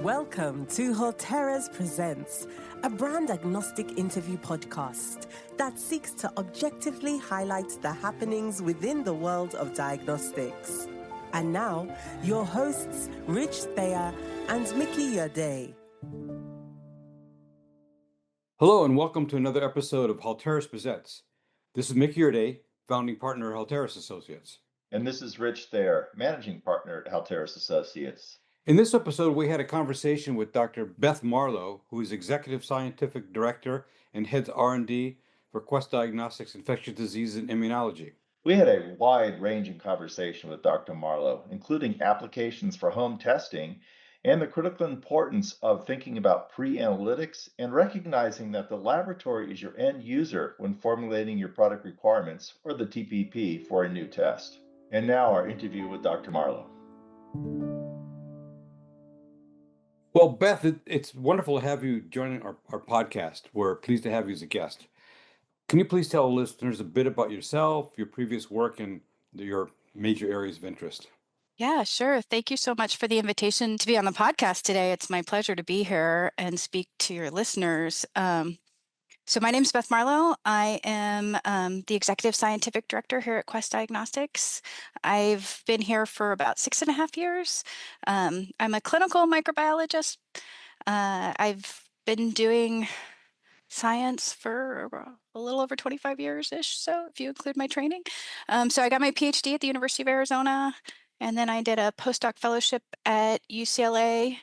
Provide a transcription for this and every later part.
Welcome to Halteres Presents, a brand agnostic interview podcast that seeks to objectively highlight the happenings within the world of diagnostics. And now, your hosts, Rich Thayer and Mickey Urdea. Hello and welcome to another episode of Halteres Presents. This is Mickey Urdea, founding partner at Halteres Associates. And this is Rich Thayer, managing partner at Halteres Associates. In this episode, we had a conversation with Dr. Beth Marlowe, who is Executive Scientific Director and heads R&D for Quest Diagnostics Infectious Diseases and Immunology. We had a wide-ranging conversation with Dr. Marlowe, including applications for home testing and the critical importance of thinking about pre-analytics and recognizing that the laboratory is your end user when formulating your product requirements, or the TPP, for a new test. And now our interview with Dr. Marlowe. Well, Beth, it's wonderful to have you joining our podcast. We're pleased to have you as a guest. Can you please tell listeners a bit about yourself, your previous work, and your major areas of interest? Yeah, sure. Thank you so much for the invitation to be on the podcast today. It's my pleasure to be here and speak to your listeners. So my name is Beth Marlowe. I am the Executive Scientific Director here at Quest Diagnostics. I've been here for about 6.5 years. I'm a clinical microbiologist. I've been doing science for a little over 25 years-ish, so if you include my training. So I got my PhD at the University of Arizona, and then I did a postdoc fellowship at UCLA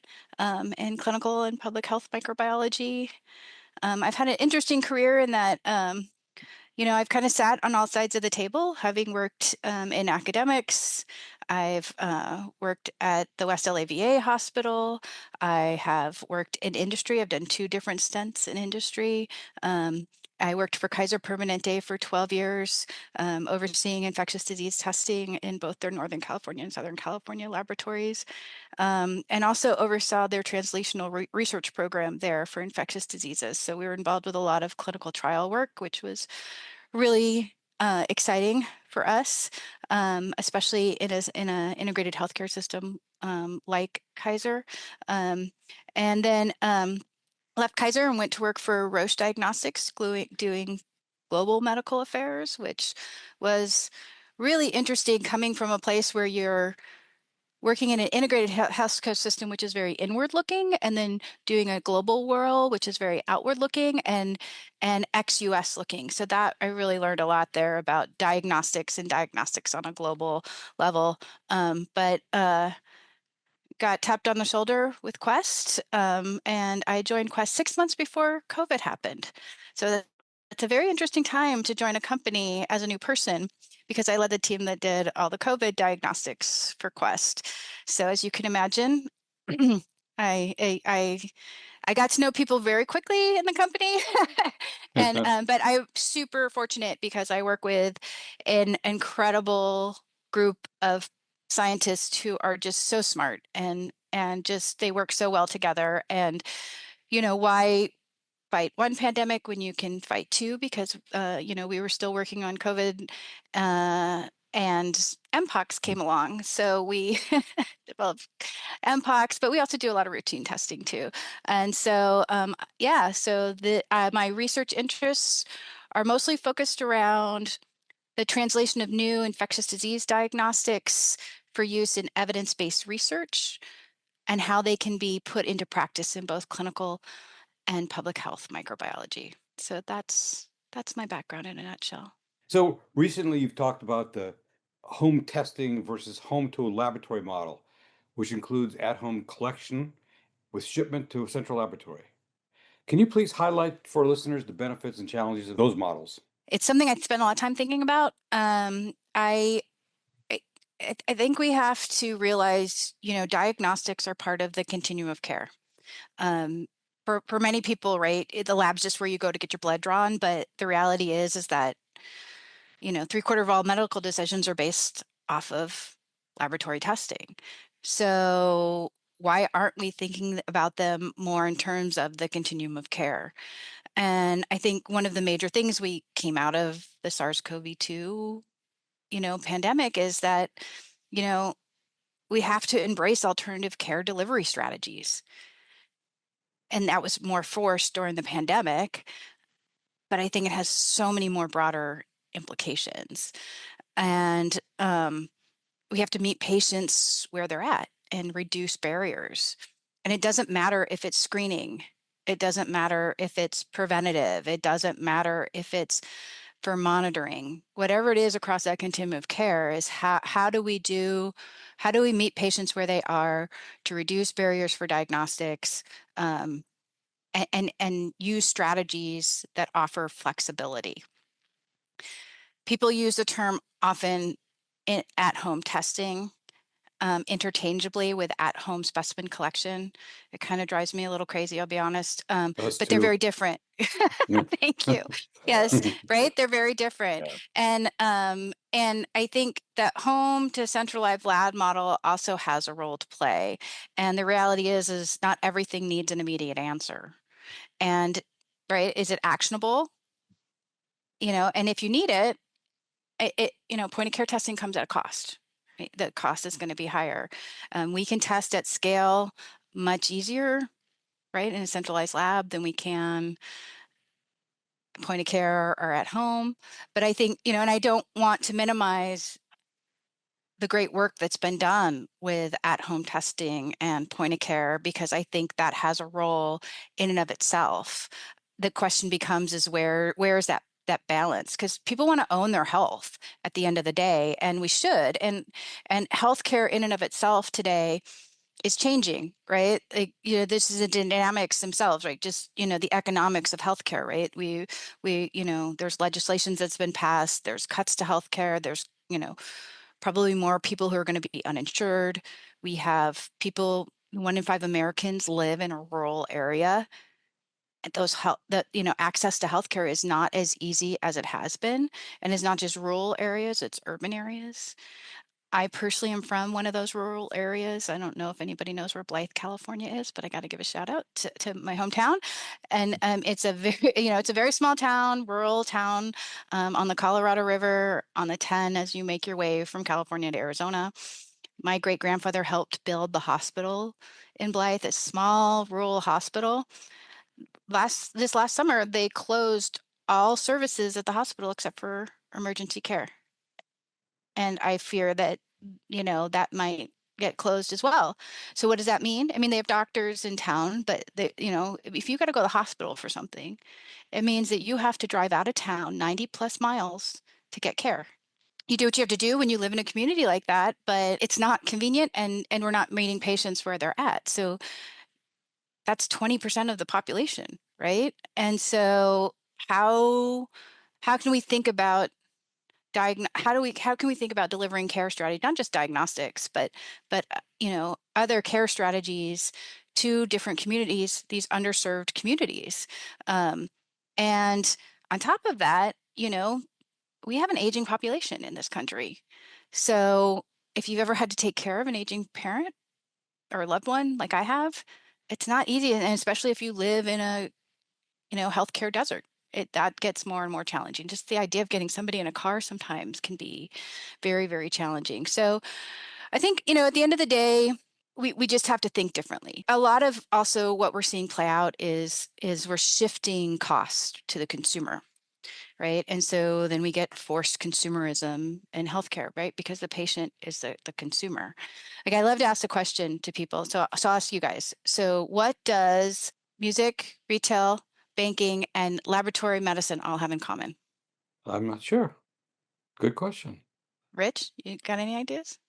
in clinical and public health microbiology. I've had an interesting career in that, I've kind of sat on all sides of the table, having worked in academics. I've worked at the West LA VA hospital. I have worked in industry. I've done 2 different stints in industry. I worked for Kaiser Permanente for 12 years, overseeing infectious disease testing in both their Northern California and Southern California laboratories, and also oversaw their translational research program there for infectious diseases. So we were involved with a lot of clinical trial work, which was really exciting for us, especially in an integrated healthcare system like Kaiser. And then left Kaiser and went to work for Roche Diagnostics, doing global medical affairs, which was really interesting, coming from a place where you're working in an integrated healthcare system, which is very inward looking, and then doing a global world, which is very outward looking and ex-US looking. So that I really learned a lot there about diagnostics and diagnostics on a global level. But got tapped on the shoulder with Quest, and I joined Quest 6 months before COVID happened. So it's a very interesting time to join a company as a new person, because I led the team that did all the COVID diagnostics for Quest. So as you can imagine, I got to know people very quickly in the company, and but I'm super fortunate because I work with an incredible group of scientists who are just so smart and just they work so well together. And why fight one pandemic when you can fight 2, because we were still working on COVID and Mpox came along, so we developed Mpox, but we also do a lot of routine testing too. And so my research interests are mostly focused around the translation of new infectious disease diagnostics for use in evidence-based research and how they can be put into practice in both clinical and public health microbiology. So that's my background in a nutshell. So recently you've talked about the home testing versus home to a laboratory model, which includes at-home collection with shipment to a central laboratory. Can you please highlight for listeners the benefits and challenges of those models? It's something I spend a lot of time thinking about. I think we have to realize, diagnostics are part of the continuum of care. For many people, right, the lab's just where you go to get your blood drawn, but the reality is that 3/4 of all medical decisions are based off of laboratory testing. So why aren't we thinking about them more in terms of the continuum of care? And I think one of the major things we came out of the SARS-CoV-2, pandemic is that, we have to embrace alternative care delivery strategies. and that was more forced during the pandemic, but I think it has so many more broader implications. And we have to meet patients where they're at and reduce barriers. And it doesn't matter if it's screening. It doesn't matter if it's preventative. It doesn't matter if it's for monitoring. Whatever it is across that continuum of care is how do we meet patients where they are to reduce barriers for diagnostics, and use strategies that offer flexibility. People use the term often at-home testing interchangeably with at-home specimen collection. It kind of drives me a little crazy, I'll be honest. Us But they're too. very different. Yeah. Thank you. Yes, right? They're very different. Yeah. And I think that home to centralized lab model also has a role to play. And the reality is not everything needs an immediate answer. And right, is it actionable? And if you need it, point of care testing comes at a cost. Right? The cost is going to be higher. We can test at scale much easier, right, in a centralized lab than we can point of care or at home. But I think, and I don't want to minimize the great work that's been done with at-home testing and point of care, because I think that has a role in and of itself. The question becomes is where is that balance? Because people want to own their health at the end of the day, and we should. And healthcare in and of itself today is changing, right? Like, this is the dynamics themselves, right? Just, the economics of healthcare, right? We, there's legislations that's been passed, there's cuts to healthcare, there's, probably more people who are going to be uninsured. We have people, 1 in 5 Americans live in a rural area. Access to healthcare is not as easy as it has been, and it's not just rural areas, it's urban areas. I personally am from one of those rural areas. I don't know if anybody knows where Blythe, California is, but I got to give a shout out to my hometown. And it's a very, it's a very small town, rural town, on the Colorado River on the 10 as you make your way from California to Arizona. My great grandfather helped build the hospital in Blythe, a small rural hospital. This last summer, they closed all services at the hospital except for emergency care. And I fear that, that might get closed as well. So what does that mean? I mean, they have doctors in town, but if you got to go to the hospital for something, it means that you have to drive out of town 90 plus miles to get care. You do what you have to do when you live in a community like that, but it's not convenient, and we're not meeting patients where they're at. So that's 20% of the population, right? And so how can we think about how can we think about delivering care strategy, not just diagnostics, but other care strategies to different communities, these underserved communities. And on top of that, we have an aging population in this country. So if you've ever had to take care of an aging parent or a loved one like I have, it's not easy, and especially if you live in a healthcare desert. That gets more and more challenging. Just the idea of getting somebody in a car sometimes can be very, very challenging. So I think, at the end of the day, we just have to think differently. A lot of also what we're seeing play out is we're shifting cost to the consumer, right? And so then we get forced consumerism in healthcare, right? Because the patient is the consumer. Like, I love to ask the question to people. So I'll ask you guys. So what does music, retail, banking, and laboratory medicine all have in common? I'm not sure. Good question. Rich, you got any ideas?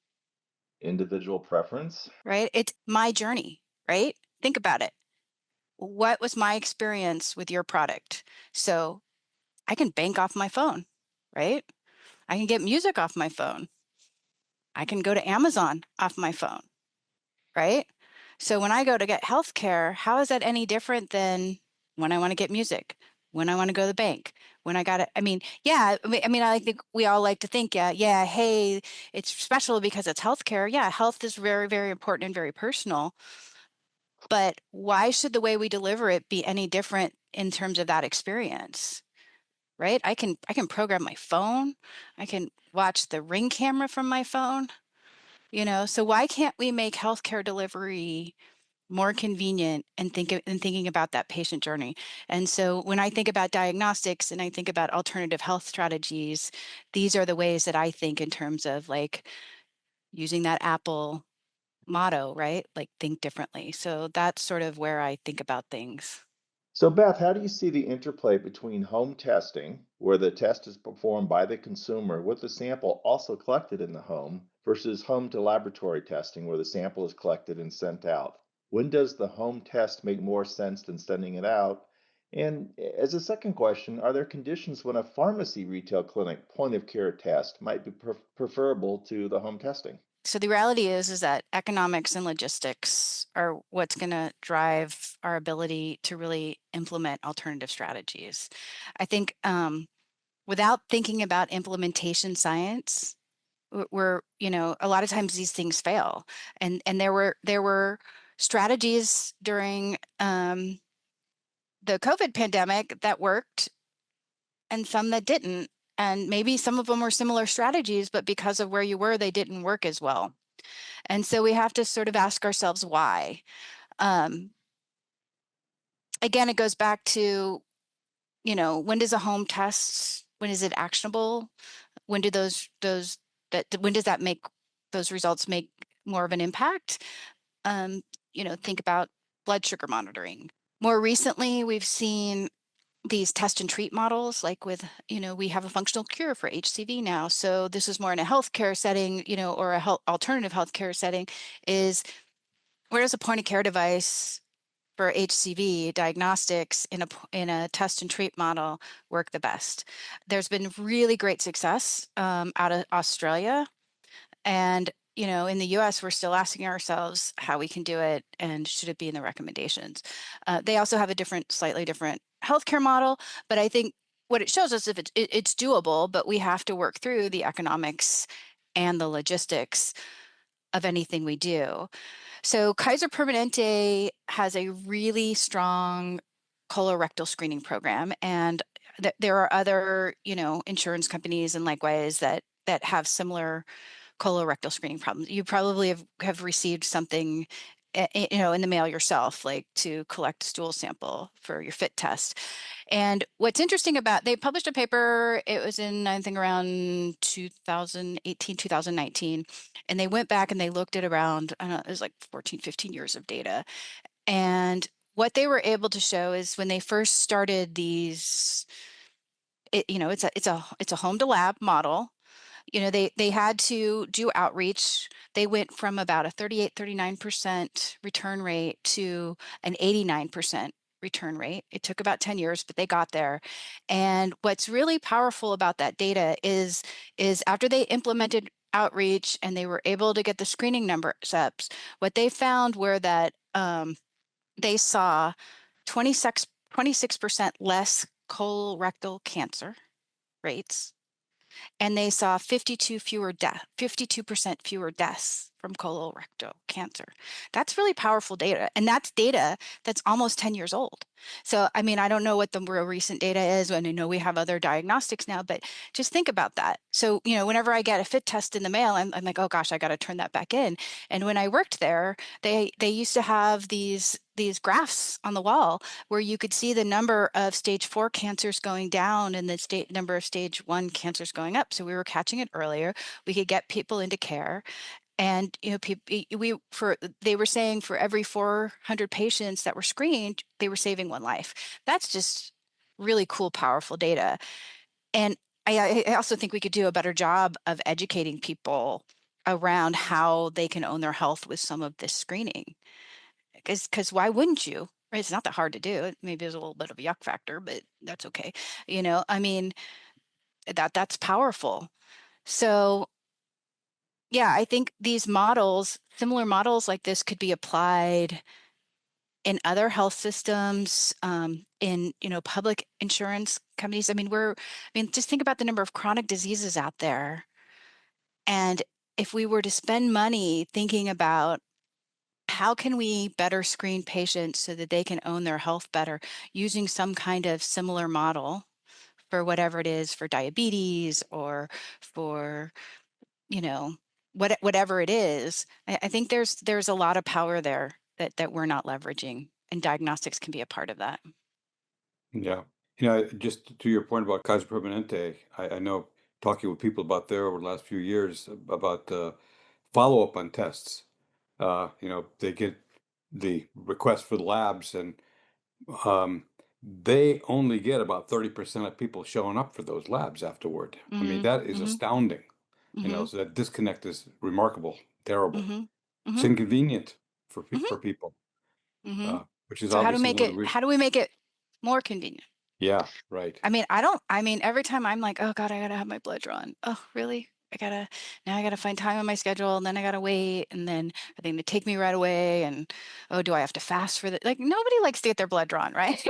Individual preference. Right? It's my journey, right? Think about it. What was my experience with your product? So I can bank off my phone, right? I can get music off my phone. I can go to Amazon off my phone, right? So when I go to get healthcare, how is that any different than when I want to get music, when I want to go to the bank, when I got it? I mean, yeah, I think we all like to think, yeah, hey, it's special because it's healthcare. Yeah, health is very, very important and very personal. But why should the way we deliver it be any different in terms of that experience? Right? I can program my phone. I can watch the Ring camera from my phone. So why can't we make healthcare delivery more convenient, and thinking about that patient journey. And so when I think about diagnostics and I think about alternative health strategies, these are the ways that I think in terms of like using that Apple motto, right? Like think differently. So that's sort of where I think about things. So, Beth, how do you see the interplay between home testing, where the test is performed by the consumer with the sample also collected in the home, versus home to laboratory testing, where the sample is collected and sent out? When does the home test make more sense than sending it out? And as a second question, are there conditions when a pharmacy retail clinic point of care test might be preferable to the home testing? So the reality is that economics and logistics are what's going to drive our ability to really implement alternative strategies. I think without thinking about implementation science, we're, a lot of times these things fail. And there were strategies during the COVID pandemic that worked and some that didn't. And maybe some of them were similar strategies, but because of where you were, they didn't work as well. And so we have to sort of ask ourselves why. Um, Again, it goes back to, when does a home test, when is it actionable? When do when does that make those results make more of an impact? Um, think about blood sugar monitoring. More recently, we've seen these test and treat models, like with, we have a functional cure for HCV now. So this is more in a healthcare setting, or a alternative healthcare setting, is where does a point of care device for HCV diagnostics in a test and treat model work the best? There's been really great success out of Australia. And, in the US, we're still asking ourselves how we can do it and should it be in the recommendations. They also have a slightly different healthcare model, but I think what it shows us, if it's doable, but we have to work through the economics and the logistics of anything we do. So Kaiser Permanente has a really strong colorectal screening program, and there are other, insurance companies and likewise that have similar colorectal screening problems. You probably have received something, in the mail yourself, like to collect a stool sample for your FIT test. And what's interesting they published a paper, it was in, I think, around 2018, 2019. And they went back and they looked at around, I don't know, it was like 14, 15 years of data. And what they were able to show is when they first started these, it's a home to lab model. They had to do outreach. They went from about a 38-39% return rate to an 89% return rate. It took about 10 years, but they got there. And what's really powerful about that data is after they implemented outreach and they were able to get the screening numbers up, what they found were that they saw 26% less colorectal cancer rates, and they saw 52% fewer deaths from colorectal cancer. That's really powerful data. And that's data that's almost 10 years old. So, I mean, I don't know what the real recent data is, and I know we have other diagnostics now, but just think about that. So, whenever I get a FIT test in the mail, I'm like, oh gosh, I got to turn that back in. And when I worked there, they used to have these graphs on the wall where you could see the number of stage 4 cancers going down and the number of stage 1 cancers going up. So we were catching it earlier. We could get people into care. And they were saying for every 400 patients that were screened, they were saving one life. That's just really cool, powerful data. And I also think we could do a better job of educating people around how they can own their health with some of this screening. Because why wouldn't you? Right? It's not that hard to do. Maybe there's a little bit of a yuck factor, but that's okay. I mean, that's powerful. So yeah, I think these models, similar models like this, could be applied in other health systems, in public insurance companies. I mean, just think about the number of chronic diseases out there. And if we were to spend money thinking about how can we better screen patients so that they can own their health better using some kind of similar model for whatever it is, for diabetes or for, whatever it is, I think there's a lot of power there that we're not leveraging, and diagnostics can be a part of that. Yeah. Just to your point about Kaiser Permanente, I know talking with people about there over the last few years about follow-up on tests. They get the request for the labs, and um, they only get about 30% of people showing up for those labs afterward. I mean, Mhm. that is Mhm. astounding. Mhm. So that disconnect is remarkable, terrible. Mhm. It's Mhm. inconvenient Mhm. for people, Mhm. which is So obviously one of the reasons. how do we make it more convenient? Yeah, right. I mean, every time I'm like, "Oh god, I gotta have my blood drawn." Oh, really? Now I gotta find time on my schedule, and then I gotta wait, and then are they gonna take me right away? And, oh, do I have to fast for the like, nobody likes to get their blood drawn, right?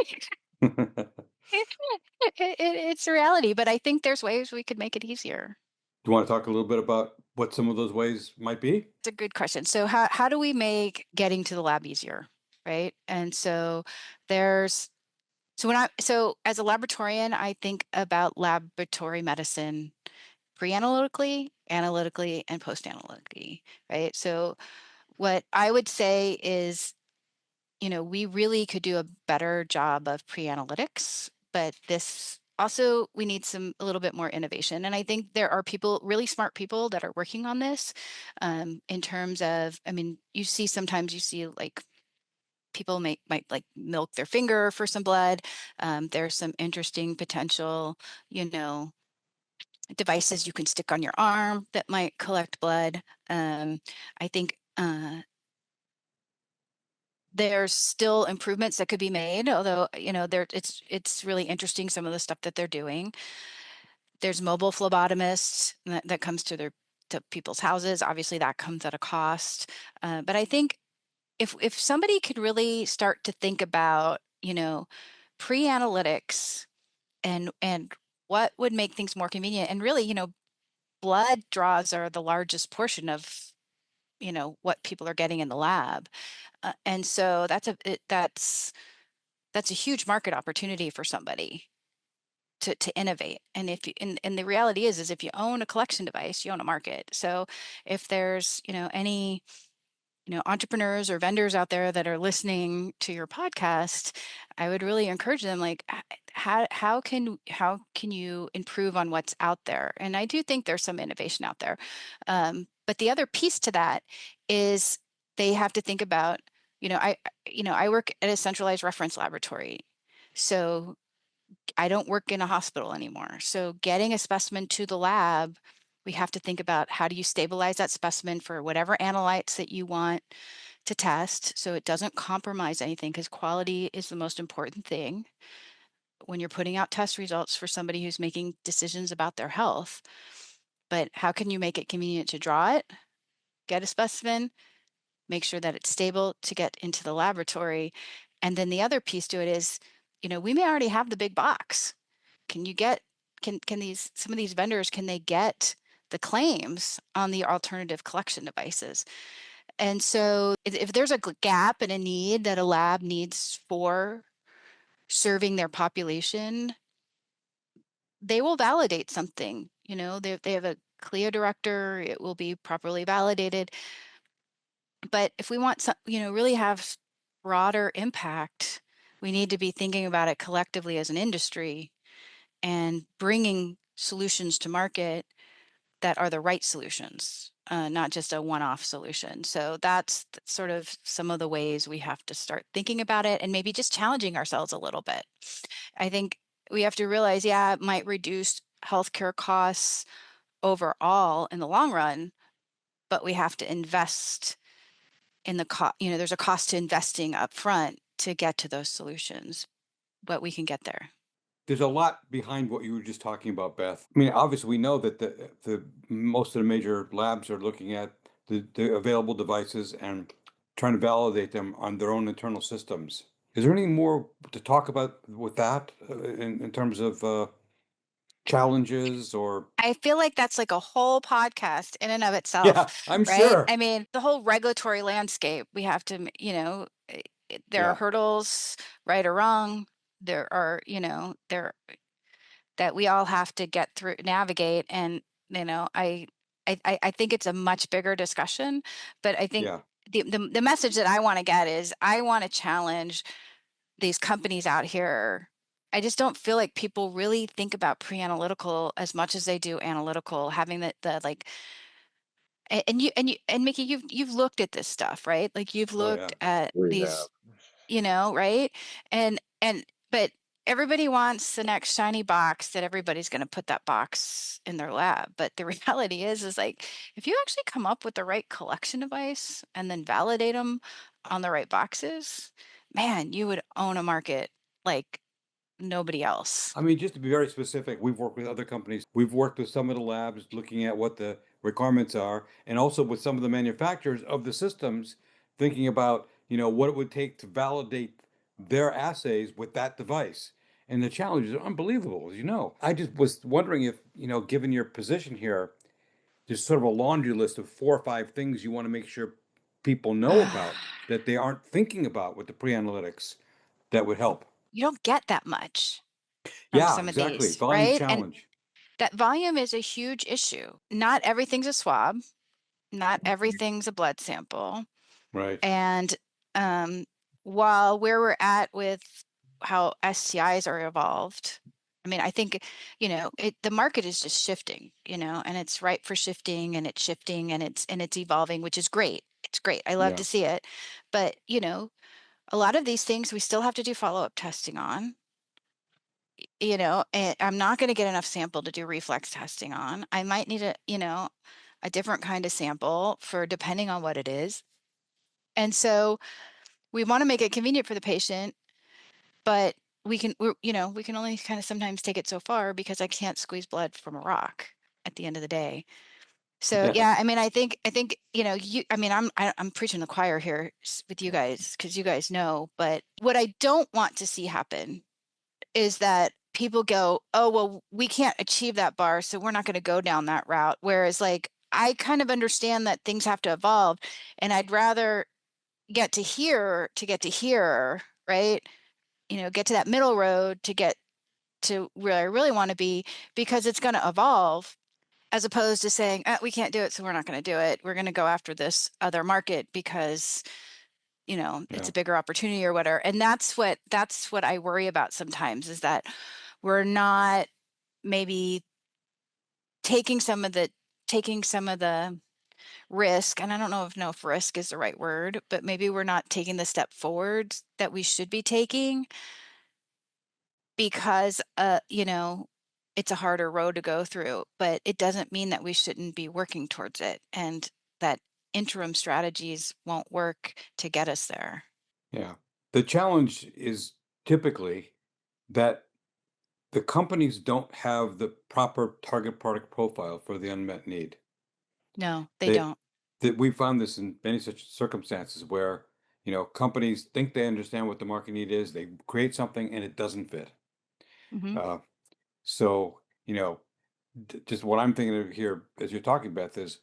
It's a reality, but I think there's ways we could make it easier. Do you want to talk a little bit about what some of those ways might be? It's a good question. So how do we make getting to the lab easier, right? And so there's so as a laboratorian, I think about laboratory medicine pre-analytically, analytically, and post-analytically, right? So what I would say is, we really could do a better job of pre-analytics, but this also we need a little bit more innovation. And I think there are people, really smart people, that are working on this. In terms of, I mean, sometimes you see like people might like milk their finger for some blood. There's some interesting potential, you know, devices you can stick on your arm that might collect blood. I think there's still improvements that could be made, although it's really interesting some of the stuff that they're doing. There's mobile phlebotomists that comes to people's houses. Obviously, that comes at a cost, but I think if somebody could really start to think about pre-analytics and what would make things more convenient, and really blood draws are the largest portion of what people are getting in the lab, and so that's a huge market opportunity for somebody to innovate. And if you and the reality is if you own a collection device, you own a market. So if there's any entrepreneurs or vendors out there that are listening to your podcast, I would really encourage them, like, how can you improve on what's out there? And I do think there's some innovation out there, but the other piece to that is they have to think about, I work at a centralized reference laboratory, so I don't work in a hospital anymore. So getting a specimen to the lab, we have to think about, how do you stabilize that specimen for whatever analytes that you want to test so it doesn't compromise anything, because quality is the most important thing when you're putting out test results for somebody who's making decisions about their health. But how can you make it convenient to draw it, get a specimen, make sure that it's stable to get into the laboratory? And then the other piece to it is, we may already have the big box. Can you get can these some of these vendors, can they get the claims on the alternative collection devices? And so if there's a gap and a need that a lab needs for serving their population, they will validate something. They have a CLIA director, it will be properly validated. But if we want some, really have broader impact, we need to be thinking about it collectively as an industry and bringing solutions to market that are the right solutions, not just a one-off solution. So that's sort of some of the ways we have to start thinking about it, and maybe just challenging ourselves a little bit. I think we have to realize, yeah, it might reduce healthcare costs overall in the long run, but we have to invest in the cost. There's a cost to investing up front to get to those solutions, but we can get there. There's a lot behind what you were just talking about, Beth. I mean, obviously, we know that the most of the major labs are looking at the available devices and trying to validate them on their own internal systems. Is there anything more to talk about with that in terms of challenges or? I feel like that's like a whole podcast in and of Yeah, itself, I'm right? sure. I mean, the whole regulatory landscape, we have to, there are Yeah, hurdles, right or wrong. There are, there that we all have to get through, navigate. And, I think it's a much bigger discussion, but I think yeah. the message that I want to get is I want to challenge these companies out here. I just don't feel like people really think about pre-analytical as much as they do analytical, having the like, and Mickey, you've looked at this stuff, right? Like you've Oh yeah. looked at We have. these, right? And but everybody wants the next shiny box that everybody's going to put that box in their lab. But the reality is like if you actually come up with the right collection device and then validate them on the right boxes, man, you would own a market like nobody else. I mean, just to be very specific, we've worked with other companies. We've worked with some of the labs looking at what the requirements are, and also with some of the manufacturers of the systems, thinking about, what it would take to validate their assays with that device. And the challenges are unbelievable, as you know. I just was wondering if, given your position here, there's sort of a laundry list of 4 or 5 things you want to make sure people know about that they aren't thinking about with the pre-analytics that would help. You don't get that much from Yeah, some of exactly. these, Volume right? And challenge. that volume is a huge issue. Not everything's a swab, not everything's a blood sample. Right. And while where we're at with how STIs are evolved, I mean, I think, the market is just shifting, and it's ripe for shifting and it's shifting and it's evolving, which is great. It's great. I love Yeah. to see it. But, a lot of these things we still have to do follow-up testing on, and I'm not going to get enough sample to do reflex testing on. I might need a different kind of sample for depending on what it is. And so we want to make it convenient for the patient, but we can only kind of sometimes take it so far because I can't squeeze blood from a rock at the end of the day. So Yeah. yeah, I mean, I think I'm preaching the choir here with you guys because you guys know, but what I don't want to see happen is that people go, oh, well, we can't achieve that bar, so we're not going to go down that route. Whereas like, I kind of understand that things have to evolve and I'd rather get to here, right? Get to that middle road to get to where I really want to be because it's going to evolve as opposed to saying, we can't do it, so we're not going to do it. We're going to go after this other market because it's Yeah. a bigger opportunity or whatever. And that's what I worry about sometimes is that we're not maybe taking some of the risk, and I don't know if risk is the right word, but maybe we're not taking the step forward that we should be taking because it's a harder road to go through, but it doesn't mean that we shouldn't be working towards it and that interim strategies won't work to get us there. Yeah. The challenge is typically that the companies don't have the proper target product profile for the unmet need. No, they They don't. that we found this in many such circumstances where, companies think they understand what the market need is, they create something and it doesn't fit. Hmm. Uh, so, just what I'm thinking of here as you're talking about this,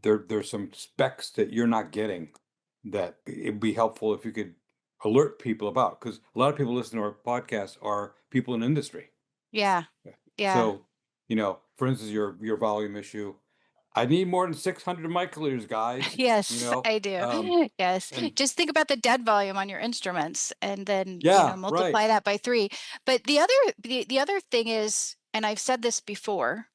there's some specs that you're not getting that it'd be helpful if you could alert people about, because a lot of people listen to our podcast are people in industry. Yeah. Yeah. Yeah. So, for instance, your volume issue, I need more than 600 microliters, guys. Yes, I do. Yes. And Just think about the dead volume on your instruments and then, yeah, right. multiply that by 3. But the other thing is, and I've said this before,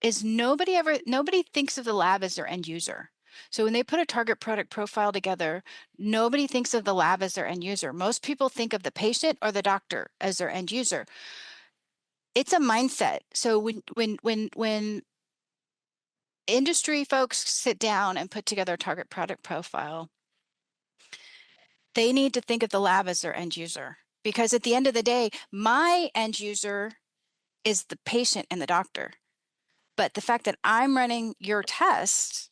is nobody thinks of the lab as their end user. So when they put a target product profile together, nobody thinks of the lab as their end user. Most people think of the patient or the doctor as their end user. It's a mindset. So when industry folks sit down and put together a target product profile, they need to think of the lab as their end user. Because at the end of the day, my end user is the patient and the doctor. But the fact that I'm running your test,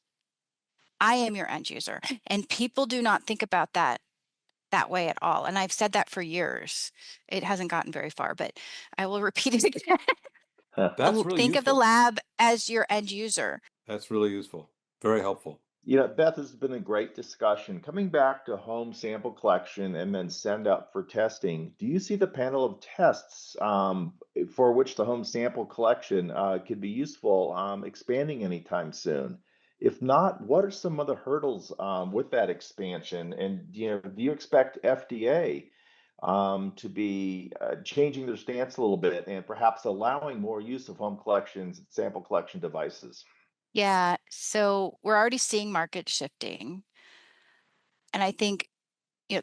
I am your end user. And people do not think about that way at all. And I've said that for years. It hasn't gotten very far, but I will repeat it again. That's really Think of the useful. lab as your end user. That's really useful. Very helpful. Beth, this has been a great discussion. Coming back to home sample collection and then send up for testing, do you see the panel of tests for which the home sample collection could be useful expanding anytime soon? If not, what are some other hurdles with that expansion? And do you expect FDA to be changing their stance a little bit and perhaps allowing more use of home collections and sample collection devices? Yeah, so we're already seeing market shifting. And I think,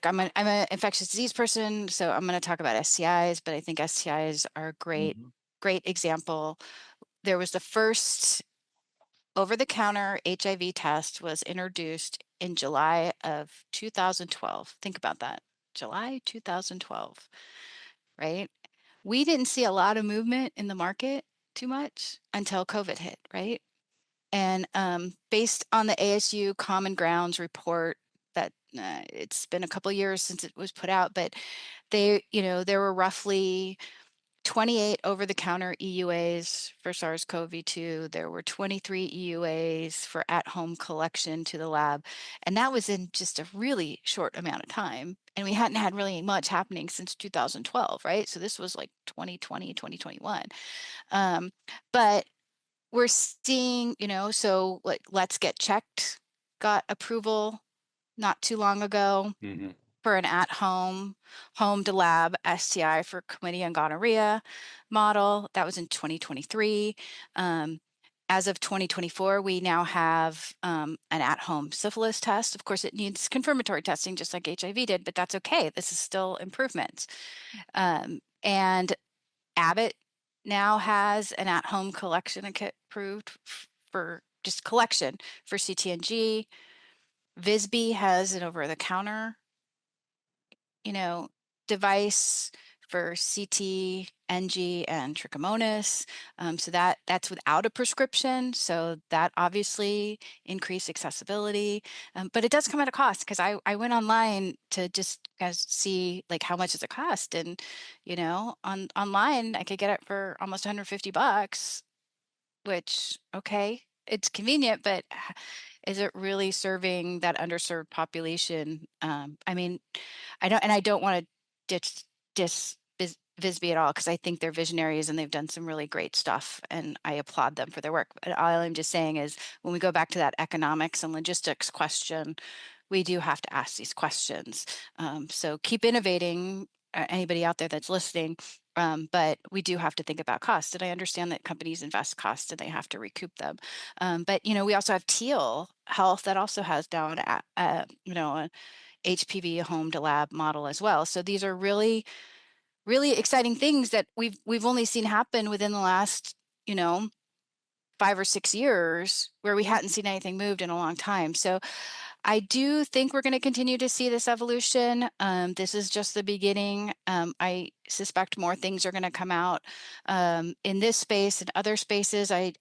I'm an infectious disease person, so I'm going to talk about STIs, but I think STIs are a Mhm. great example. There was the first over-the-counter HIV test was introduced in July of 2012. Think about that. July 2012, right? We didn't see a lot of movement in the market too much until COVID hit, right? And based on the ASU Common Grounds report, that it's been a couple years since it was put out, but there were roughly 28 over-the-counter EUAs for SARS-CoV-2. There were 23 EUAs for at-home collection to the lab, and that was in just a really short amount of time. And we hadn't had really much happening since 2012, right? So this was like 2020, 2021. But we're seeing, so like Let's Get Checked got approval not too long ago Hmm. for an at-home, home to lab STI for chlamydia and gonorrhea model. That was in 2023. As of 2024, we now have an at-home syphilis test. Of course, it needs confirmatory testing just like HIV did, but that's okay. This is still improvements. And Abbott now has an at-home collection kit approved for just collection for CTNG. Visby has an over-the-counter, device for CT, NG, and trichomonas. So that's without a prescription. So that obviously increased accessibility, but it does come at a cost because I went online to just see like how much does it cost, and online I could get it for almost $150, which okay, it's convenient, but is it really serving that underserved population? I mean, I don't want to diss Visby at all because I think they're visionaries and they've done some really great stuff, and I applaud them for their work. But all I'm just saying is when we go back to that economics and logistics question, we do have to ask these questions. So keep innovating, anybody out there that's listening. But we do have to think about cost. And I understand that companies invest costs and they have to recoup them. But we also have Teal Health that also has down a HPV home to lab model as well. So these are really, really exciting things that we've only seen happen within the last 5 or 6 years, where we hadn't seen anything moved in a long time. So I do think we're going to continue to see this evolution. This is just the beginning. I suspect more things are going to come out in this space and other spaces. Um,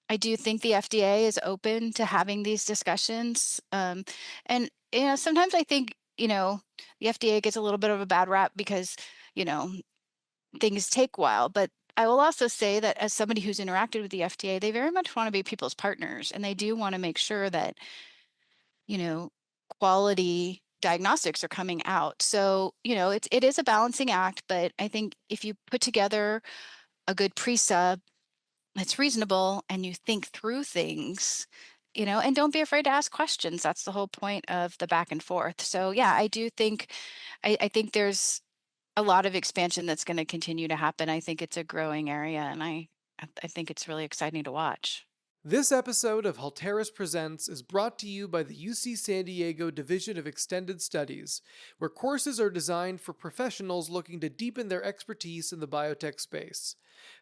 I do think the FDA is open to having these discussions. And sometimes I think the FDA gets a little bit of a bad rap because you know things take a while. But I will also say that as somebody who's interacted with the FDA, they very much want to be people's partners, and they do want to make sure that you know, quality diagnostics are coming out. So, it is a balancing act, but I think if you put together a good pre-sub that's reasonable and you think through things, and don't be afraid to ask questions. That's the whole point of the back and forth. So yeah, I do think, I think there's a lot of expansion that's going to continue to happen. I think it's a growing area, and I think it's really exciting to watch. This episode of Halteres Presents is brought to you by the UC San Diego Division of Extended Studies, where courses are designed for professionals looking to deepen their expertise in the biotech space.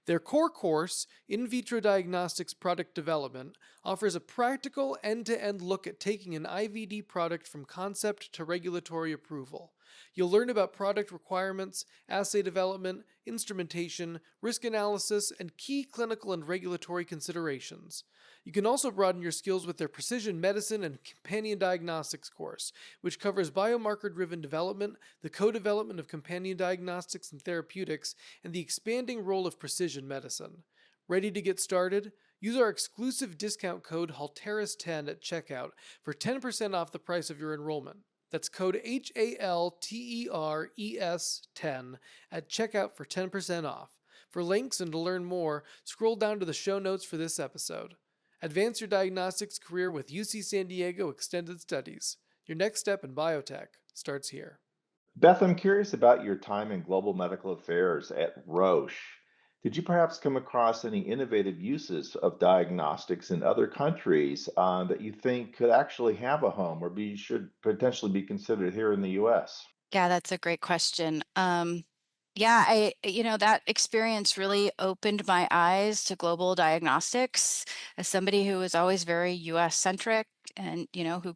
Their core course, In Vitro Diagnostics Product Development, offers a practical end-to-end look at taking an IVD product from concept to regulatory approval. You'll learn about product requirements, assay development, instrumentation, risk analysis, and key clinical and regulatory considerations. You can also broaden your skills with their Precision Medicine and Companion Diagnostics course, which covers biomarker-driven development, the co-development of companion diagnostics and therapeutics, and the expanding role of precision medicine. Ready to get started? Use our exclusive discount code HALTERES10 at checkout for 10% off the price of your enrollment. That's code HALTERES10 at checkout for 10% off. For links and to learn more, scroll down to the show notes for this episode. Advance your diagnostics career with UC San Diego Extended Studies. Your next step in biotech starts here. Beth, I'm curious about your time in global medical affairs at Roche. Did you perhaps come across any innovative uses of diagnostics in other countries that you think could actually have a home or should potentially be considered here in the US? Yeah, that's a great question. Yeah, that experience really opened my eyes to global diagnostics as somebody who was always very US centric and, who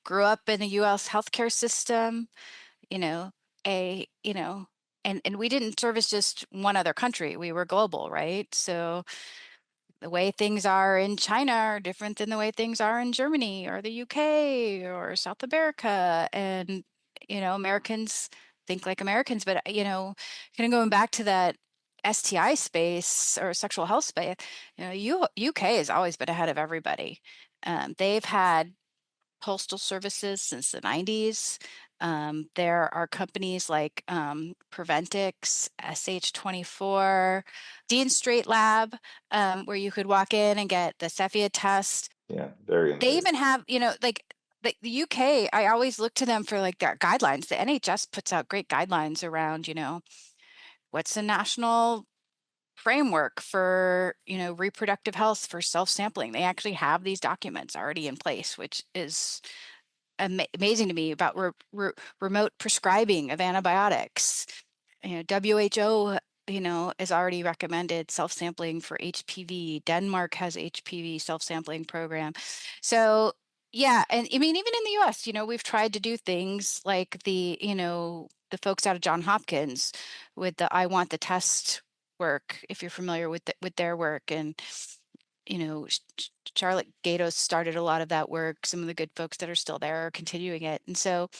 grew up in the US healthcare system, you know, a, you know, and we didn't service just one other country. We were global, right? So the way things are in China are different than the way things are in Germany or the UK or South America. And, Americans think like Americans, but, kind of going back to that STI space or sexual health space, UK has always been ahead of everybody. They've had postal services since the 90s. There are companies like Preventix, SH24, Dean Straight Lab, where you could walk in and get the Cephia test. Yeah, very They innovative. even have, like the UK, I always look to them for like their guidelines. The NHS puts out great guidelines around, what's the national framework for, reproductive health for self-sampling. They actually have these documents already in place, which is amazing to me about remote prescribing of antibiotics. WHO, has already recommended self-sampling for HPV. Denmark has HPV self-sampling program. So yeah, and I mean, even in the US, we've tried to do things like the folks out of Johns Hopkins with the I Want the Test work, if you're familiar with their work. And Charlotte Gatos started a lot of that work. Some of the good folks that are still there are continuing it. And so,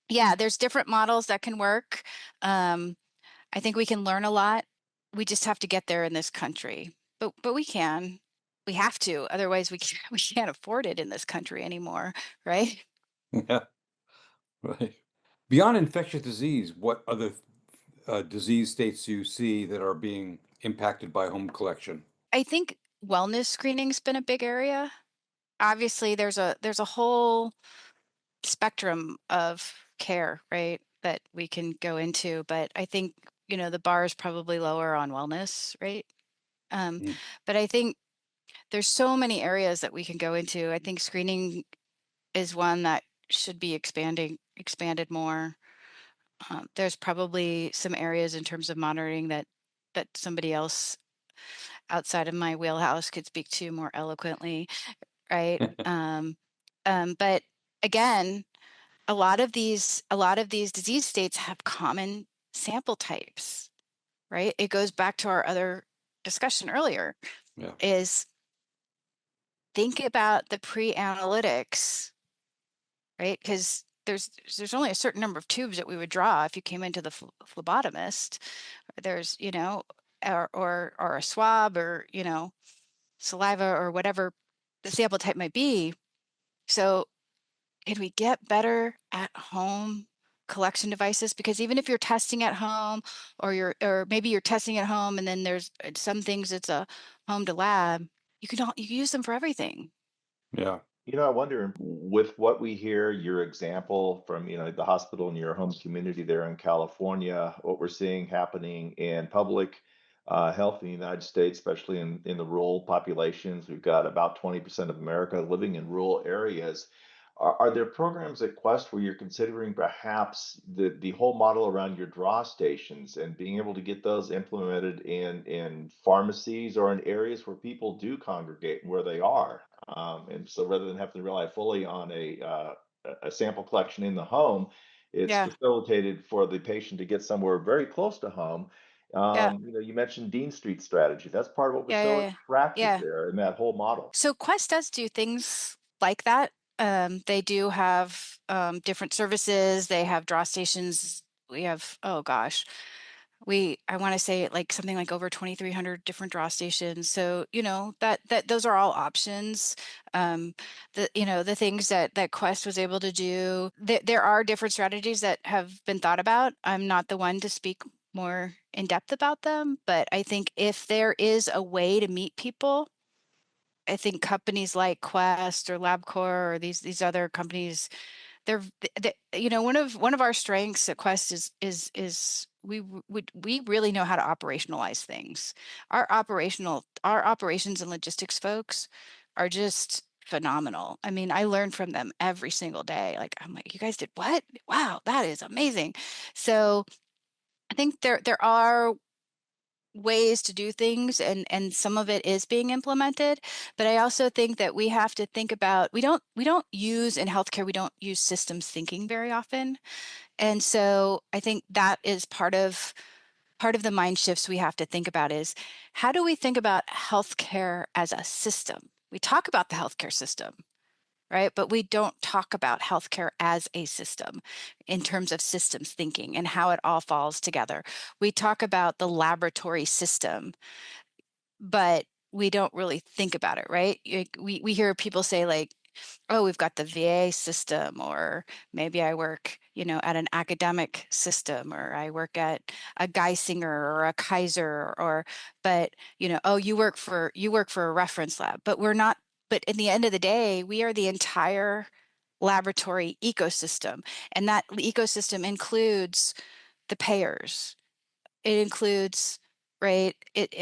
yeah, there's different models that can work. I think we can learn a lot. We just have to get there in this country. But we can. We have to. Otherwise, we can't afford it in this country anymore, right? Yeah, right. Beyond infectious disease, what other disease states do you see that are being impacted by home collection? I think wellness screening's been a big area. Obviously, there's a whole spectrum of care, right, that we can go into, but I think, the bar is probably lower on wellness, right? Um, Mm. but I think there's so many areas that we can go into. I think screening is one that should be expanded more. There's probably some areas in terms of monitoring that somebody else outside of my wheelhouse could speak to more eloquently, right? But again, a lot of these disease states have common sample types, right? It goes back to our other discussion earlier, Yeah. is think about the pre-analytics, right? Because there's only a certain number of tubes that we would draw if you came into the phlebotomist. There's, or a swab, or, saliva, or whatever the sample type might be. So can we get better at home collection devices? Because even if you're testing at home, or maybe you're testing at home and then there's some things it's a home to lab, you can use them for everything. Yeah. I wonder with what we hear, your example from, the hospital in your home community there in California, what we're seeing happening in public health in the United States, especially in the rural populations. We've got about 20% of America living in rural areas. Are there programs at Quest where you're considering perhaps the whole model around your draw stations and being able to get those implemented in pharmacies or in areas where people do congregate and where they are? And so rather than having to rely fully on a sample collection in the home, it's Yeah, facilitated for the patient to get somewhere very close to home. yeah, You mentioned Dean Street strategy. That's part of what was yeah, yeah, so yeah, attractive yeah. there in that whole model. So Quest does do things like that. They do have different services. They have draw stations. We have, oh gosh, I want to say like something like over 2,300 different draw stations. So, that those are all options. The things that Quest was able to do, there are different strategies that have been thought about. I'm not the one to speak more in depth about them, but I think if there is a way to meet people I think companies like Quest or LabCorp or these other companies, one of our strengths at Quest is we really know how to operationalize things. Our operations and logistics folks are just phenomenal. I mean, I learn from them every single day. Like, I'm like, you guys did what? Wow, that is amazing. So I think there are ways to do things, and some of it is being implemented, but I also think that we have to think about, we don't use in healthcare, we don't use systems thinking very often. And so I think that is part of the mind shifts we have to think about is, how do we think about healthcare as a system? We talk about the healthcare system, right? But we don't talk about healthcare as a system in terms of systems thinking and how it all falls together. We talk about the laboratory system, but we don't really think about it, right? We hear people say like, oh, we've got the VA system, or maybe I work, at an academic system, or I work at a Geisinger or a Kaiser, but oh, you work for a reference lab, but we're not. But in the end of the day, we are the entire laboratory ecosystem, and that ecosystem includes the payers. It includes, right? It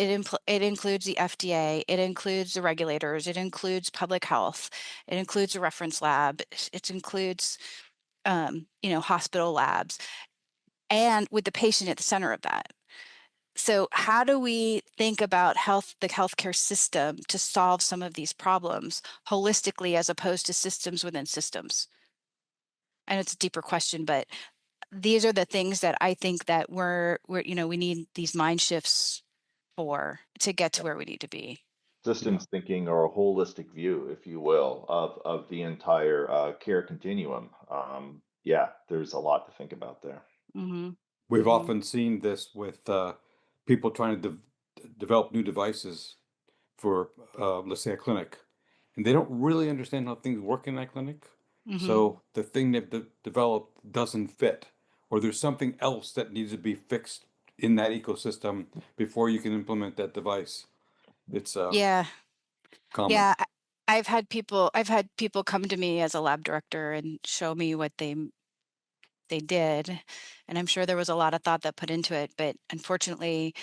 includes the FDA. It includes the regulators. It includes public health. It includes a reference lab. It includes, hospital labs, and with the patient at the center of that. So how do we think about the healthcare system to solve some of these problems holistically, as opposed to systems within systems? I know it's a deeper question, but these are the things that I think that we need these mind shifts to get to where we need to be. Systems thinking, or a holistic view, if you will, of the entire care continuum. Yeah, there's a lot to think about there. Mm-hmm. We've Mm-hmm. often seen this with people trying to develop new devices for, let's say, a clinic, and they don't really understand how things work in that clinic. Mm-hmm. So the thing they've developed doesn't fit, or there's something else that needs to be fixed in that ecosystem before you can implement that device. It's Yeah. common. Yeah. I've had people come to me as a lab director and show me what they did, and I'm sure there was a lot of thought that put into it, but unfortunately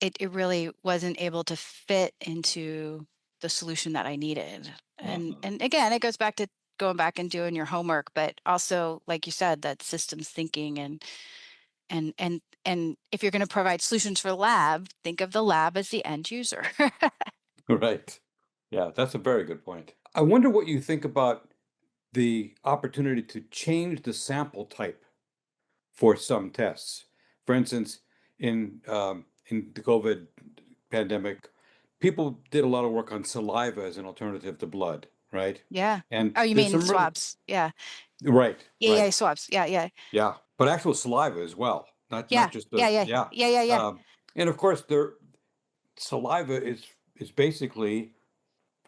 it really wasn't able to fit into the solution that I needed. And again, it goes back to going back and doing your homework, but also, like you said, that systems thinking, and if you're going to provide solutions for the lab, think of the lab as the end user. Right. Yeah, that's a very good point. I wonder what you think about the opportunity to change the sample type for some tests. For instance, in the COVID pandemic, people did a lot of work on saliva as an alternative to blood, right? Yeah. And Oh, you there's mean some really swabs? Yeah. right, Yeah, swabs. Yeah. yeah, but actual saliva as well, not Yeah. just Yeah. the Yeah. yeah. Yeah. Yeah. Yeah. And of course, saliva is basically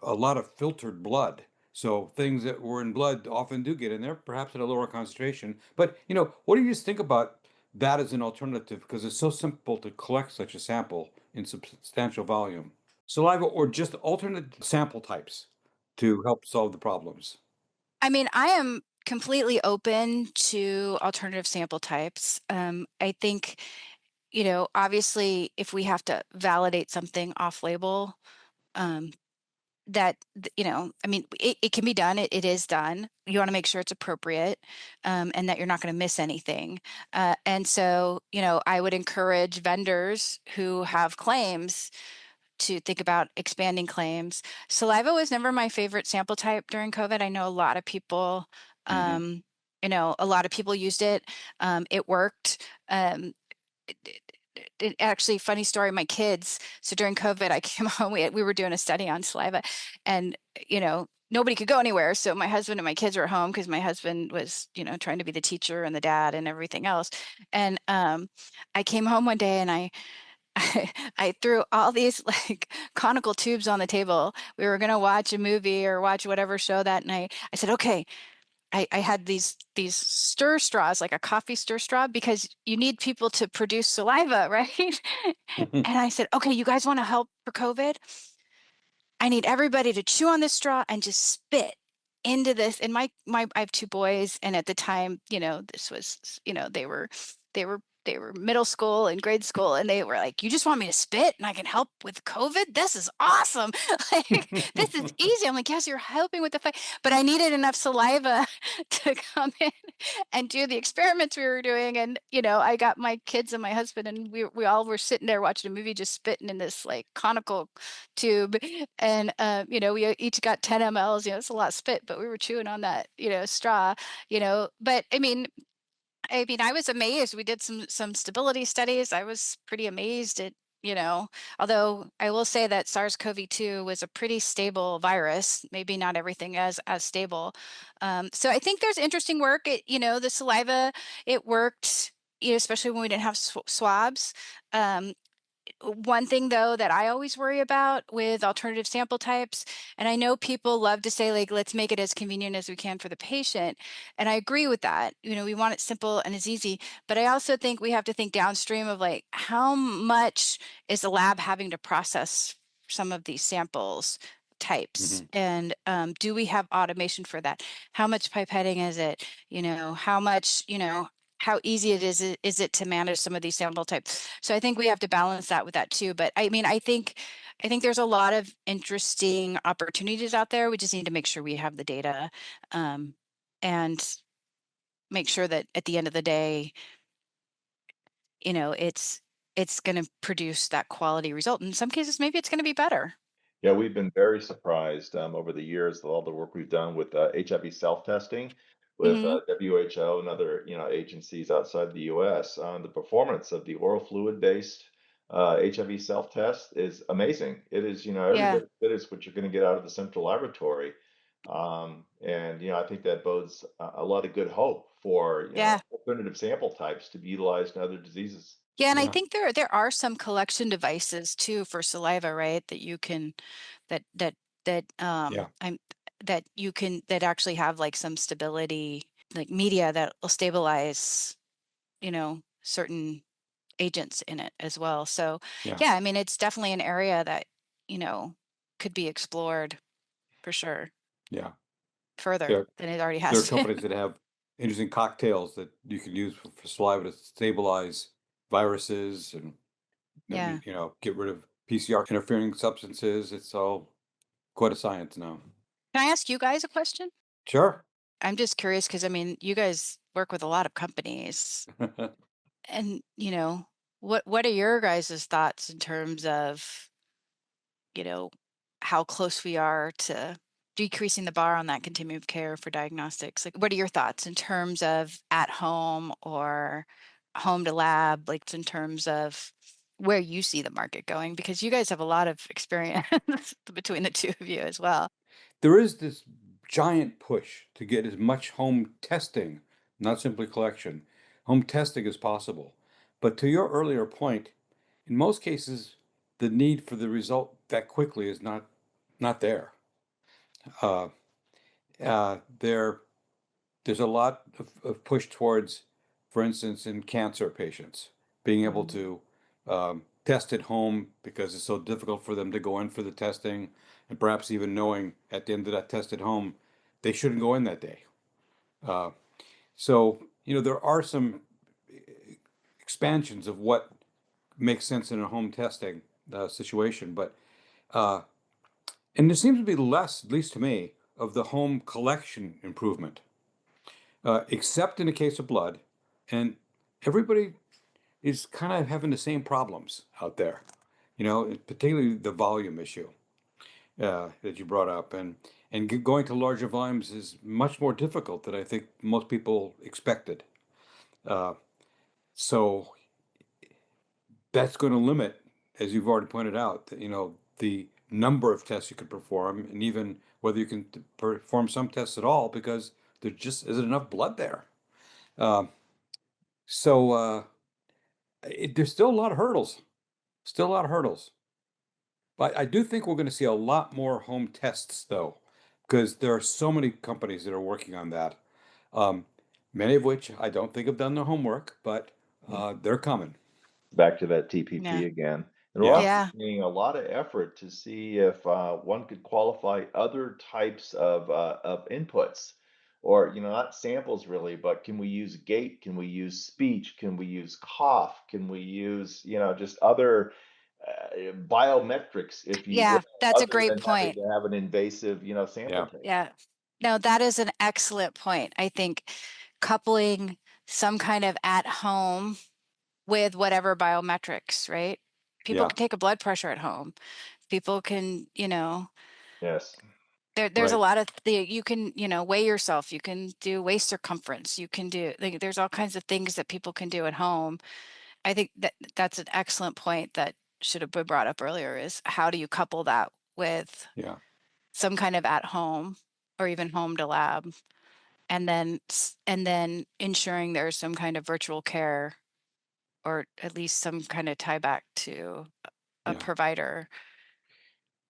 a lot of filtered blood. So things that were in blood often do get in there, perhaps at a lower concentration. But what do you just think about that as an alternative? Because it's so simple to collect such a sample in substantial volume. Saliva or just alternate sample types to help solve the problems. I mean, I am completely open to alternative sample types. I think, obviously, if we have to validate something off label, I mean, it can be done. It is done. You want to make sure it's appropriate, and that you're not going to miss anything. And so, I would encourage vendors who have claims to think about expanding claims. Saliva was never my favorite sample type during COVID. I know a lot of people, a lot of people used it. It worked. Actually, funny story, my kids, so during COVID, I came home, we were doing a study on saliva, and nobody could go anywhere, so my husband and my kids were at home because my husband was trying to be the teacher and the dad and everything else. And I came home one day and I threw all these like conical tubes on the table. We were going to watch a movie or watch whatever show that night. I said, okay, I had these stir straws, like a coffee stir straw, because you need people to produce saliva, right? And I said, okay, you guys want to help for COVID? I need everybody to chew on this straw and just spit into this. And I have 2 boys, and at the time, this was, they were middle school and grade school, and they were like, "You just want me to spit and I can help with COVID? This is awesome. Like, this is easy." I'm like, "Yes, you're helping with the fight." But I needed enough saliva to come in and do the experiments we were doing. And, I got my kids and my husband, and we all were sitting there watching a movie, just spitting in this like conical tube. And, we each got 10 mLs, it's a lot of spit, but we were chewing on that, straw, but I was amazed. We did some stability studies. I was pretty amazed at, although I will say that SARS-CoV-2 was a pretty stable virus, maybe not everything as stable. So I think there's interesting work. The saliva, it worked, especially when we didn't have swabs. One thing though that I always worry about with alternative sample types, and I know people love to say, like, let's make it as convenient as we can for the patient. And I agree with that. We want it simple and as easy, but I also think we have to think downstream of like, how much is the lab having to process some of these samples types? And do we have automation for that? How much pipetting is it? How much, how easy is it to manage some of these sample types? So I think we have to balance that with that too. But I mean, I think there's a lot of interesting opportunities out there. We just need to make sure we have the data, and make sure that at the end of the day, it's going to produce that quality result. In some cases, maybe it's going to be better. Yeah, we've been very surprised over the years with all the work we've done with HIV self-testing, with WHO and other agencies outside the U.S. The performance of the oral fluid-based HIV self-test is amazing. It is every Yeah. bit as good as what you're going to get out of the central laboratory, and I think that bodes a lot of good hope for Yeah. alternative sample types to be utilized in other diseases. Yeah, and I Yeah. think there are some collection devices too for saliva, right? That you can that that that Yeah. I'm that you can that actually have like some stability, like media that will stabilize, certain agents in it as well. So Yeah. yeah, I mean, it's definitely an area that, could be explored for sure Yeah. further There, than it already there are has been. companies that have interesting cocktails that you can use for saliva to stabilize viruses and maybe, Yeah. get rid of PCR interfering substances. It's all quite a science now. Can I ask you guys a question? Sure. I'm just curious because I mean, you guys work with a lot of companies, and what are your guys' thoughts in terms of, you know, how close we are to decreasing the bar on that continuum of care for diagnostics? Like, what are your thoughts in terms of at home or home to lab, like in terms of where you see the market going? Because you guys have a lot of experience between the two of you as well. There is this giant push to get as much home testing, not simply collection, home testing as possible. But to your earlier point, in most cases, the need for the result that quickly is not there. Uh, there's a lot of push towards, for instance, in cancer patients, being able to test at home because it's so difficult for them to go in for the testing, and perhaps even knowing at the end of that test at home, they shouldn't go in that day. So, there are some expansions of what makes sense in a home testing situation, but and there seems to be less, at least to me, of the home collection improvement, except in the case of blood, and everybody is kind of having the same problems out there, particularly the volume issue that you brought up, and going to larger volumes is much more difficult than I think most people expected. So that's going to limit, as you've already pointed out, the number of tests you can perform, and even whether you can perform some tests at all, because there just isn't enough blood there. So there's still a lot of hurdles. Still a lot of hurdles. But I do think we're going to see a lot more home tests, though, because there are so many companies that are working on that. Um, Many of which I don't think have done their homework, but they're coming. Back to that TPP Yeah. again. And we're Yeah. also Yeah. seeing a lot of effort to see if one could qualify other types of inputs, or not samples really, but can we use gait? Can we use speech? Can we use cough? Can we use just other biometrics, if you will, Yeah, that's a other great than having point. to have an invasive sample Yeah. taken? Yeah. No, that is an excellent point. I think coupling some kind of at home with whatever biometrics, right? People Yeah. can take a blood pressure at home. People can, Yes. there's a Right. lot of you can, weigh yourself. You can do waist circumference. You can do there's all kinds of things that people can do at home. I think that that's an excellent point that should have been brought up earlier, is how do you couple that with Yeah. some kind of at home or even home to lab, and then ensuring there's some kind of virtual care, or at least some kind of tie back to a Yeah. provider.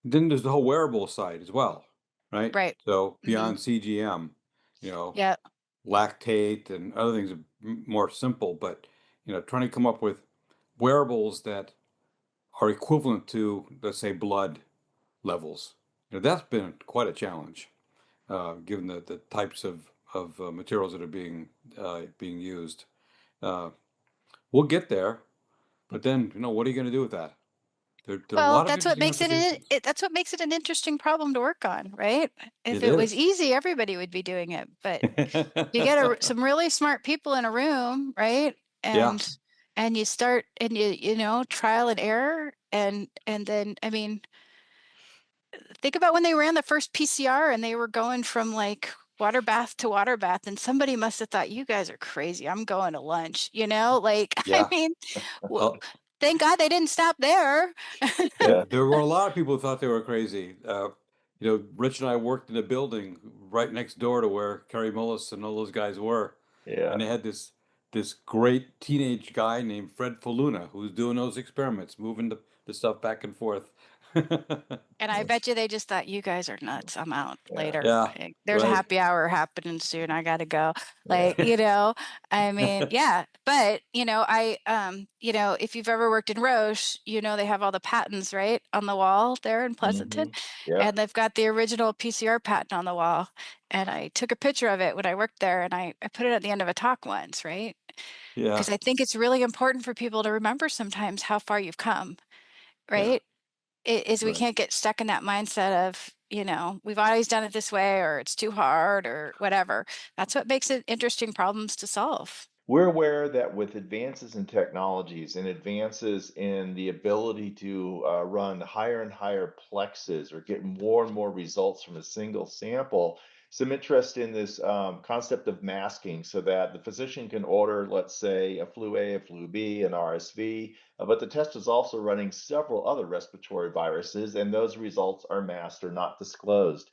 Then there's the whole wearable side as well, right? Right. So Hmm. beyond CGM, you know, Yeah. lactate and other things are more simple, but trying to come up with wearables that are equivalent to, let's say, blood levels. That's been quite a challenge, given the types of materials that are being used. Uh, we'll get there, but then what are you going to do with that? There are a Well, lot of interesting applications. that's what makes it an interesting problem to work on, right? If It it was is. easy, everybody would be doing it. But you get some really smart people in a room, right? Yeah, And you start, and trial and error, and then, I mean, think about when they ran the first PCR and they were going from like water bath to water bath, and somebody must have thought, you guys are crazy. I'm going to lunch, like, I yeah. mean, w Uh, thank God they didn't stop there. Yeah. there were a lot of people who thought they were crazy. Rich and I worked in a building right next door to where Kerry Mullis and all those guys were, Yeah. and they had this great teenage guy named Fred Faluna who was doing those experiments, moving the stuff back and forth. And I bet you they just thought, you guys are nuts. I'm out Yeah. later. Yeah, There's a right. happy hour happening soon. I gotta go. Yeah. I mean, yeah. But, if you've ever worked in Roche, they have all the patents, right, on the wall there in Pleasanton. And Yep. they've got the original PCR patent on the wall. And I took a picture of it when I worked there, and I put it at the end of a talk once, right? Yeah, Because I think it's really important for people to remember sometimes how far you've come, yeah, right? Is we right. can't get stuck in that mindset of, we've always done it this way, or it's too hard, or whatever. That's what makes it interesting problems to solve. We're aware that with advances in technologies and advances in the ability to run higher and higher plexes or get more and more results from a single sample, some interest in this concept of masking so that the physician can order, let's say, a flu A, a flu B, an RSV, but the test is also running several other respiratory viruses, and those results are masked or not disclosed.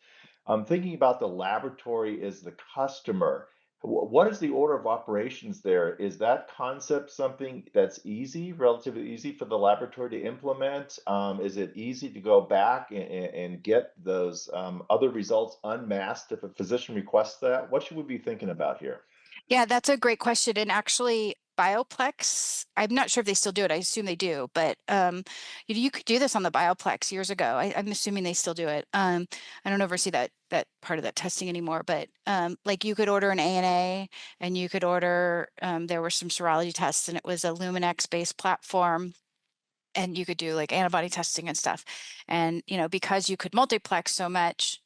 Thinking about the laboratory as the customer, what is the order of operations there? Is that concept something that's easy, relatively easy for the laboratory to implement? Is it easy to go back and get those other results unmasked if a physician requests that? What should we be thinking about here? Yeah, that's a great question. And actually, Bioplex, I'm not sure if they still do it. I assume they do, but you could do this on the Bioplex years ago. I'm assuming they still do it. I don't oversee that part of that testing anymore, but like you could order an ANA, and you could order, there were some serology tests, and it was a Luminex based platform, and you could do like antibody testing and stuff. And because you could multiplex so much,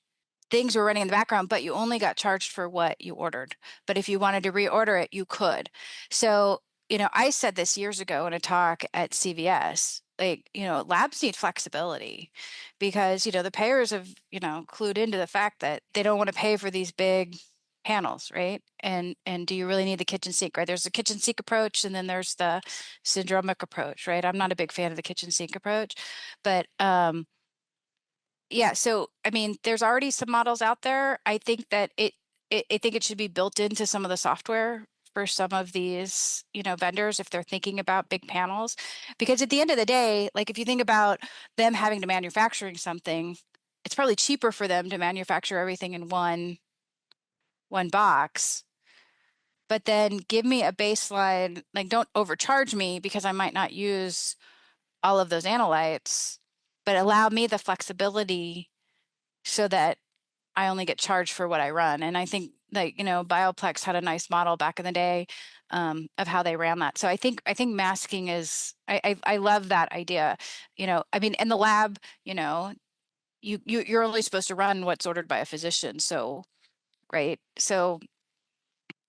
things were running in the background, but you only got charged for what you ordered. But if you wanted to reorder it, you could. So, I said this years ago in a talk at CVS, like, labs need flexibility, because, the payers have, clued into the fact that they don't want to pay for these big panels, right? And do you really need the kitchen sink, right? There's the kitchen sink approach, and then there's the syndromic approach, right? I'm not a big fan of the kitchen sink approach, but yeah, so I mean, there's already some models out there. I think that I think it should be built into some of the software for some of these, vendors, if they're thinking about big panels. Because at the end of the day, like if you think about them having to manufacturing something, it's probably cheaper for them to manufacture everything in one box. But then give me a baseline, like don't overcharge me because I might not use all of those analytes, but allow me the flexibility so that I only get charged for what I run. And I think that, Bioplex had a nice model back in the day of how they ran that. So I think masking is, I love that idea. I mean, in the lab, you're only supposed to run what's ordered by a physician. So, right. So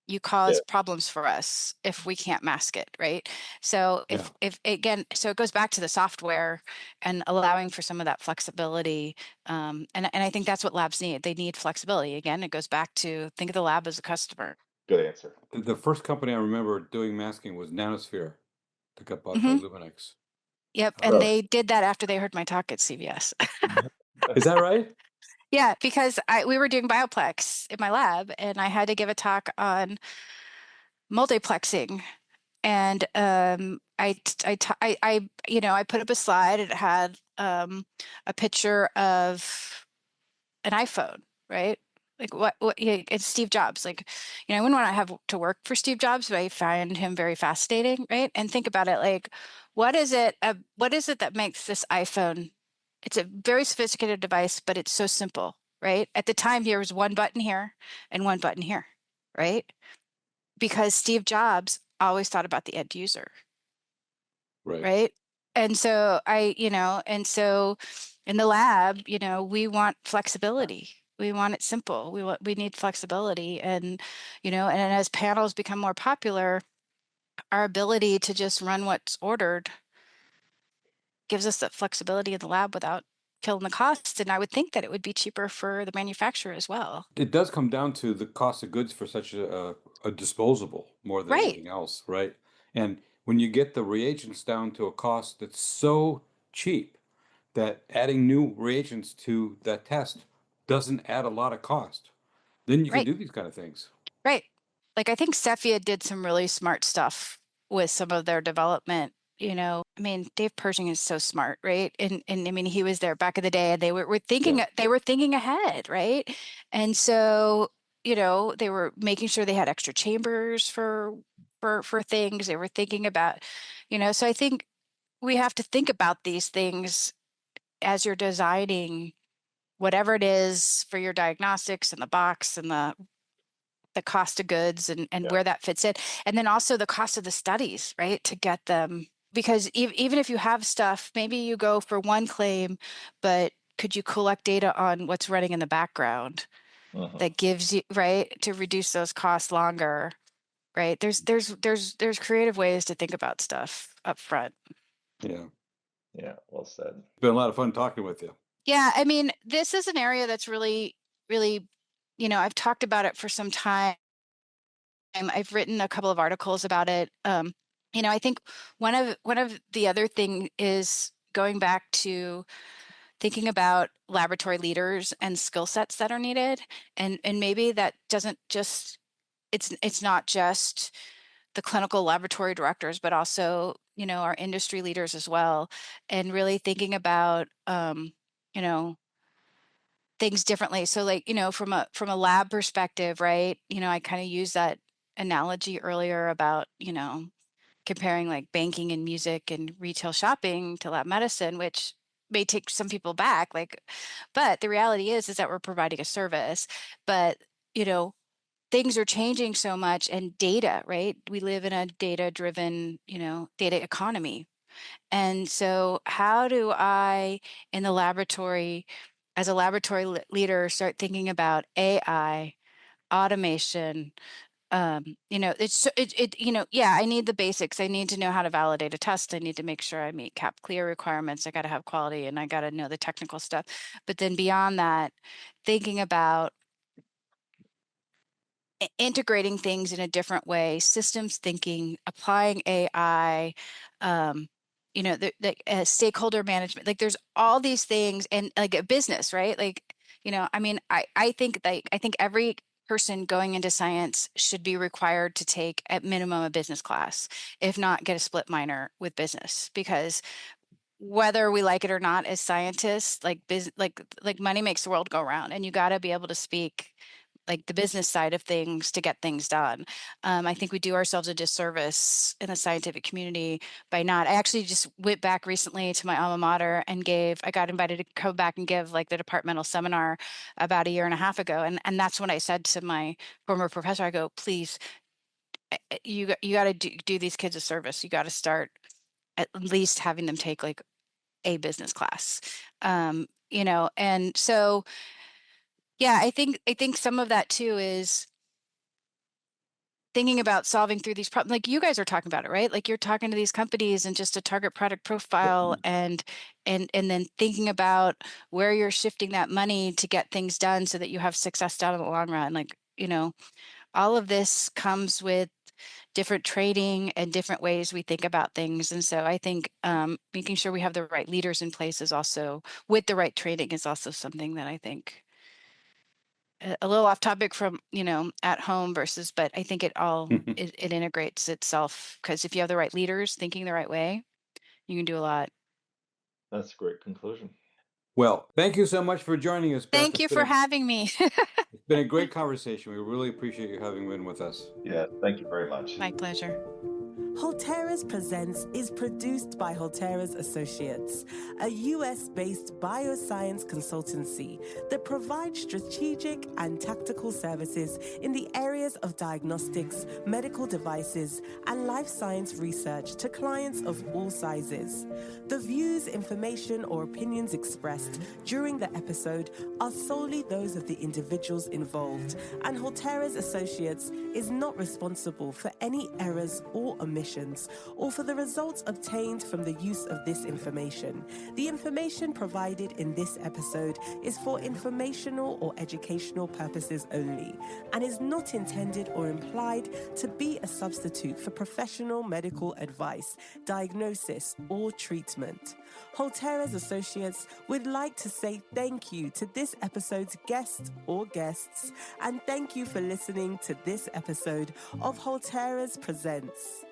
you cause problems for us if we can't mask it, right? So if again, so it goes back to the software and allowing for some of that flexibility. And I think that's what labs need. They need flexibility. Again, it goes back to think of the lab as a customer. Good answer. The first company I remember doing masking was Nanosphere, that got bought by Mhm. Luminex. Yep. And Really? they did that after they heard my talk at CVS. Is that right? Yeah, because we were doing Bioplex in my lab and I had to give a talk on multiplexing. And I put up a slide. It had a picture of an iPhone, right? Like it's Steve Jobs. Like, I wouldn't want to have to work for Steve Jobs, but I find him very fascinating, right? And think about it, like, what is it that makes this iPhone? It's a very sophisticated device, but it's so simple, right? At the time, there was one button here and one button here, right? Because Steve Jobs always thought about the end user, Right. right? And so in the lab, we want flexibility. We want it simple. We need flexibility. And, and as panels become more popular, our ability to just run what's ordered gives us that flexibility in the lab without killing the costs. And I would think that it would be cheaper for the manufacturer as well. It does come down to the cost of goods for such a disposable more than Right. anything else, right? And when you get the reagents down to a cost that's so cheap that adding new reagents to that test doesn't add a lot of cost, then you can Right. do these kind of things. Right. Like I think Cephia did some really smart stuff with some of their development. I mean, Dave Pershing is so smart, right? And I mean, he was there back in the day, and they were thinking Yeah. they were thinking ahead, right? And so, they were making sure they had extra chambers for things. They were thinking about, so I think we have to think about these things as you're designing whatever it is for your diagnostics and the box and the cost of goods and Yeah. where that fits in. And then also the cost of the studies, right? To get them, because even if you have stuff, maybe you go for one claim, but could you collect data on what's running in the background that gives you, right, to reduce those costs longer, right? There's creative ways to think about stuff up front. Yeah. Yeah, well said. It's been a lot of fun talking with you. Yeah, I mean, this is an area that's really, really, I've talked about it for some time. I've written a couple of articles about it. I think one of the other thing is going back to thinking about laboratory leaders and skill sets that are needed, and maybe that doesn't just it's not just the clinical laboratory directors, but also our industry leaders as well, and really thinking about you know things differently. So like, from a lab perspective, right? I kind of use that analogy earlier about, comparing like banking and music and retail shopping to lab medicine, which may take some people back, like, but the reality is that we're providing a service. But, things are changing so much, and data, right? We live in a data driven, data economy. And so how do I, in the laboratory, as a laboratory leader, start thinking about AI, automation? Yeah, I need the basics. I need to know how to validate a test. I need to make sure I meet CAP clear requirements. I got to have quality, and I got to know the technical stuff. But then beyond that, thinking about integrating things in a different way, systems thinking, applying AI, the stakeholder management. Like there's all these things, and like a business, right? Like, I mean, I think every person going into science should be required to take at minimum a business class, if not get a split minor with business, because whether we like it or not as scientists, like money makes the world go round, and you got to be able to speak like the business side of things to get things done. I think we do ourselves a disservice in the scientific community by not. I actually just went back recently to my alma mater and I got invited to go back and give like the departmental seminar about a year and a half ago. And that's when I said to my former professor, I go, please, you got to do these kids a service. You got to start at least having them take like a business class, and so, yeah, I think some of that too is thinking about solving through these problems. Like you guys are talking about it, right? Like you're talking to these companies and just a target product profile and then thinking about where you're shifting that money to get things done so that you have success down in the long run. Like, all of this comes with different trading and different ways we think about things. And so I think making sure we have the right leaders in place is also, with the right training, is also something that I think a little off topic from, at home versus, but I think it all, it integrates itself, because if you have the right leaders thinking the right way, you can do a lot. That's a great conclusion. Well, thank you so much for joining us, Beth. Thank you for having me. It's been a great conversation. We really appreciate you having been with us. Yeah, thank you very much. My pleasure. Halteres Presents is produced by Halteres Associates, a US-based bioscience consultancy that provides strategic and tactical services in the areas of diagnostics, medical devices, and life science research to clients of all sizes. The views, information, or opinions expressed during the episode are solely those of the individuals involved, and Halteres Associates is not responsible for any errors or omissions or for the results obtained from the use of this information. The information provided in this episode is for informational or educational purposes only and is not intended or implied to be a substitute for professional medical advice, diagnosis, or treatment. Halteres Associates would like to say thank you to this episode's guest or guests, and thank you for listening to this episode of Halteres Presents.